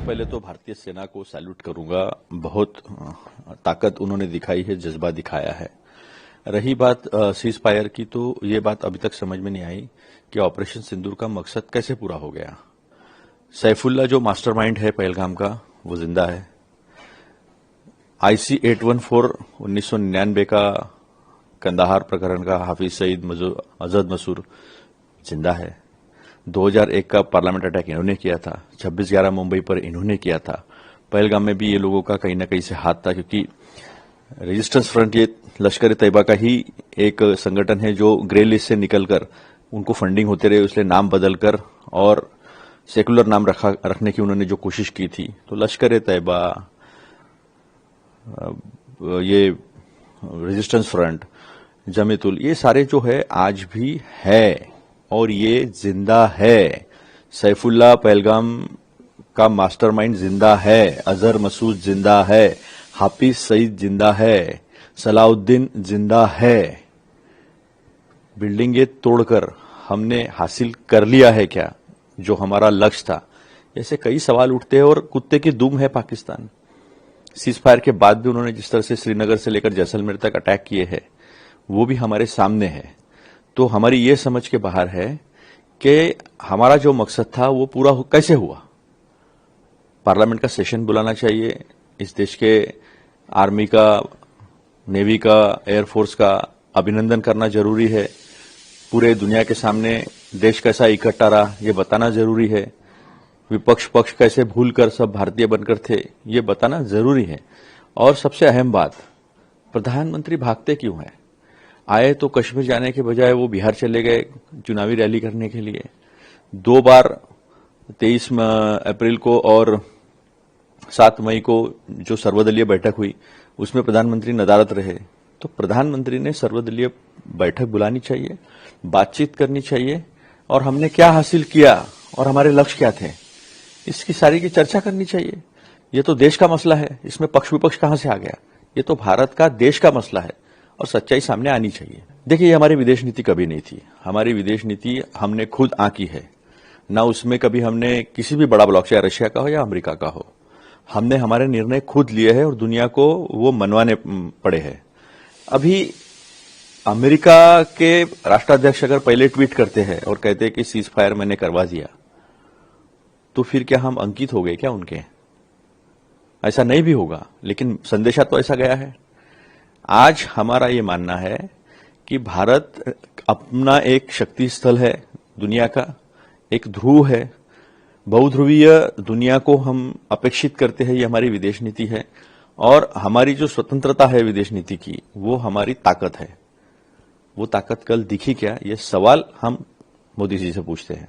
पहले तो भारतीय सेना को सैल्यूट करूंगा। बहुत ताकत उन्होंने दिखाई है, जज्बा दिखाया है। रही बात सीज फायर की, तो ये बात अभी तक समझ में नहीं आई कि ऑपरेशन सिंदूर का मकसद कैसे पूरा हो गया। सैफुल्ला जो मास्टरमाइंड है पहलगाम का, वो जिंदा है। IC 814 1999 का कंदाहार प्रकरण का हाफिज सईद अजहद मसूर जिंदा है। 2001 का पार्लियामेंट अटैक इन्होंने किया था। 26/11 मुंबई पर इन्होंने किया था। पहलगाम में भी ये लोगों का कहीं ना कहीं से हाथ था, क्योंकि रेजिस्टेंस फ्रंट ये लश्कर तैयबा का ही एक संगठन है जो ग्रे लिस्ट से निकलकर उनको फंडिंग होते रहे, इसलिए नाम बदलकर और सेकुलर नाम रखने की उन्होंने जो कोशिश की थी। तो लश्कर तैयबा, ये रेजिस्टेंस फ्रंट, जमीतुल, ये सारे जो है आज भी है और ये जिंदा है। सैफुल्ला पहलगाम का मास्टरमाइंड जिंदा है, अजहर मसूद जिंदा है, हाफिज सईद जिंदा है, सलाउद्दीन जिंदा है। बिल्डिंगें तोड़कर हमने हासिल कर लिया है क्या जो हमारा लक्ष्य था? ऐसे कई सवाल उठते हैं और कुत्ते की दुम है पाकिस्तान। सीज फायर के बाद भी उन्होंने जिस तरह से श्रीनगर से लेकर जैसलमेर तक अटैक किए हैं, वो भी हमारे सामने है। तो हमारी ये समझ के बाहर है कि हमारा जो मकसद था वो पूरा कैसे हुआ। पार्लियामेंट का सेशन बुलाना चाहिए। इस देश के आर्मी का, नेवी का, एयरफोर्स का अभिनंदन करना जरूरी है। पूरे दुनिया के सामने देश कैसा इकट्ठा रहा ये बताना जरूरी है। विपक्ष पक्ष कैसे भूलकर सब भारतीय बनकर थे ये बताना जरूरी है। और सबसे अहम बात, प्रधानमंत्री भागते क्यों हैं? आए तो कश्मीर जाने के बजाय वो बिहार चले गए चुनावी रैली करने के लिए। 2 बार 23 अप्रैल को और 7 मई को जो सर्वदलीय बैठक हुई उसमें प्रधानमंत्री नदारद रहे। तो प्रधानमंत्री ने सर्वदलीय बैठक बुलानी चाहिए, बातचीत करनी चाहिए और हमने क्या हासिल किया और हमारे लक्ष्य क्या थे, इसकी सारी की चर्चा करनी चाहिए। ये तो देश का मसला है, इसमें पक्ष विपक्ष कहां से आ गया? ये तो भारत का, देश का मसला है और सच्चाई सामने आनी चाहिए। देखिए, ये हमारी विदेश नीति कभी नहीं थी। हमारी विदेश नीति हमने खुद आंकी है ना, उसमें कभी हमने किसी भी बड़ा ब्लॉक, चाहे रशिया का हो या अमेरिका का हो, हमने हमारे निर्णय खुद लिए हैं और दुनिया को वो मनवाने पड़े हैं। अभी अमेरिका के राष्ट्राध्यक्ष अगर पहले ट्वीट करते हैं और कहते हैं कि सीज फायर मैंने करवा दिया, तो फिर क्या हम अंकित हो गए क्या उनके? ऐसा नहीं भी होगा, लेकिन संदेशा तो ऐसा गया है। आज हमारा ये मानना है कि भारत अपना एक शक्ति स्थल है, दुनिया का एक ध्रुव है। बहुध्रुवीय दुनिया को हम अपेक्षित करते हैं, ये हमारी विदेश नीति है। और हमारी जो स्वतंत्रता है विदेश नीति की, वो हमारी ताकत है। वो ताकत कल दिखी क्या, ये सवाल हम मोदी जी से पूछते हैं।